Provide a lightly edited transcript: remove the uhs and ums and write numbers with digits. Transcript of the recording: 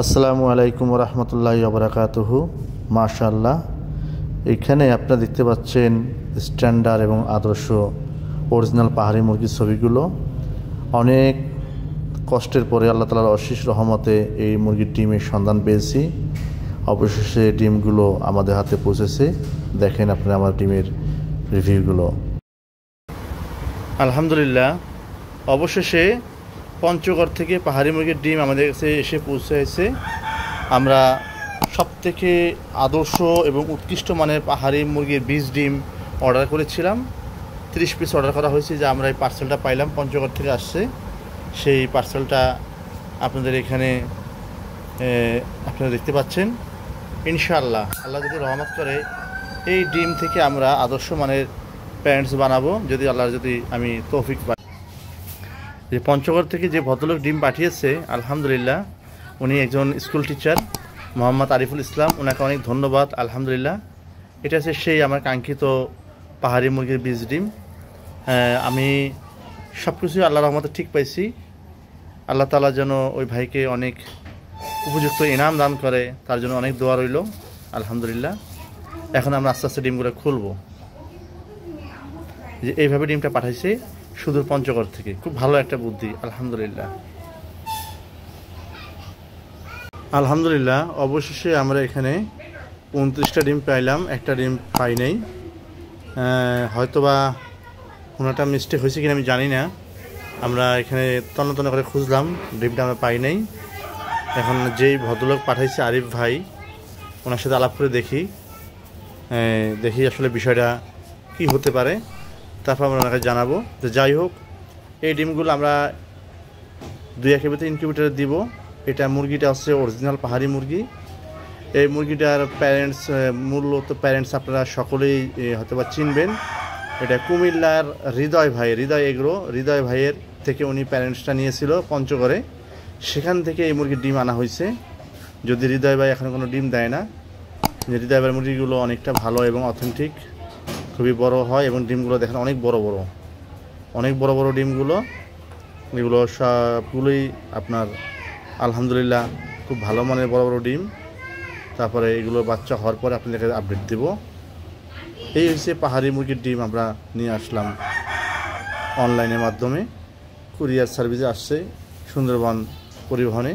আসসালামু আলাইকুম রহমতুল্লাহি ওয়া বারাকাতুহু। মাশাআল্লাহ, এখানে আপনারা দেখতে পাচ্ছেন স্ট্যান্ডার্ড এবং আদর্শ অরিজিনাল পাহাড়ি মুরগির ছবিগুলো। অনেক কষ্টের পরে আল্লাহ তাআলার অশেষ রহমতে এই মুরগির ডিমের সন্ধান পেয়েছি। অবশেষে ডিমগুলো আমাদের হাতে পৌঁছেছে। দেখেন আপনারা আমার ডিমের রিভিউগুলো। আলহামদুলিল্লাহ, অবশেষে পঞ্চগড় থেকে পাহাড়ি মুরগির ডিম আমাদের কাছে এসে পৌঁছেছে। আমরা সবথেকে আদর্শ এবং উৎকৃষ্ট মানের পাহাড়ি মুরগির বীজ ডিম অর্ডার করেছিলাম। 30 পিস অর্ডার করা হয়েছে। যে আমরা এই পার্সেলটা পাইলাম, পঞ্চগড় থেকে আসছে। সেই পার্সেলটা আপনাদের এখানে আপনারা দেখতে পাচ্ছেন। ইনশাআল্লাহ আল্লাহ যদি রহমত করে এই ডিম থেকে আমরা আদর্শ মানের প্যারেন্টস বানাবো, যদি আল্লাহ আমি তৌফিক পাই। যে পঞ্চগড় থেকে যে ভদ্রলোক ডিম পাঠিয়েছে, আলহামদুলিল্লাহ উনি একজন স্কুল টিচার, মোহাম্মদ আরিফুল ইসলাম। ওনাকে অনেক ধন্যবাদ। আলহামদুলিল্লাহ, এটা হচ্ছে সেই আমার কাঙ্ক্ষিত পাহাড়ি মুরগির বীজ ডিম। আমি সব কিছুই আল্লাহর রহমতে ঠিক পাইছি। আল্লাহ তাআলা যেন ওই ভাইকে অনেক উপযুক্ত ইনাম দান করে, তার জন্য অনেক দোয়া রইল। আলহামদুলিল্লাহ, এখন আমরা আস্তে আস্তে ডিমগুলো খুলবো। যে এইভাবে ডিমটা পাঠাইছে সুদূর পঞ্চগড় থেকে, খুব ভালো একটা বুদ্ধি। আলহামদুলিল্লাহ আলহামদুলিল্লাহ অবশেষে আমরা এখানে 29টা ডিম পাইলাম, একটা ডিম পাই নাই। হয়তোবা কোনোটা মিস্টেক হয়েছে কিনা আমি জানি না। আমরা এখানে তন্ন তন্ন করে খুঁজলাম, ডিমটা আমরা পাই নাই। এখন যেই ভদ্রলোক পাঠাইছে আরিফ ভাই, ওনার সাথে আলাপ করে দেখি আসলে বিষয়টা কি হতে পারে। তারপর আমরা ওনাকে জানাবো। যে যাই হোক, এই ডিমগুলো আমরা 2-1 ভিতরে ইনকিউবেটারে দিব। এটা মুরগিটা হচ্ছে অরিজিনাল পাহাড়ি মুরগি। এই মুরগিটার প্যারেন্টস, মূলত প্যারেন্টস আপনারা সকলেই হয়তোবা চিনবেন। এটা কুমিল্লার হৃদয় এগ্রো, হৃদয় ভাইয়ের থেকে উনি প্যারেন্টসটা নিয়েছিল পঞ্চগড়ে। সেখান থেকে এই মুরগির ডিম আনা হয়েছে। যদি হৃদয় ভাই এখন কোনো ডিম দেয় না, হৃদয় ভাইয়ের মুরগিগুলো অনেকটা ভালো এবং অথেন্টিক, খুবই বড় হয় এবং ডিমগুলো দেখেন অনেক বড় বড় ডিমগুলো। এগুলো সবগুলোই আপনার আলহামদুলিল্লাহ খুব ভালো মানের বড় বড় ডিম। তারপরে এগুলো বাচ্চা হওয়ার পরে আপনাদেরকে আপডেট দেব। এই হচ্ছে পাহাড়ি মুরগির ডিম আমরা নিয়ে আসলাম অনলাইনের মাধ্যমে। কুরিয়ার সার্ভিসে আসছে সুন্দরবন পরিবহনে।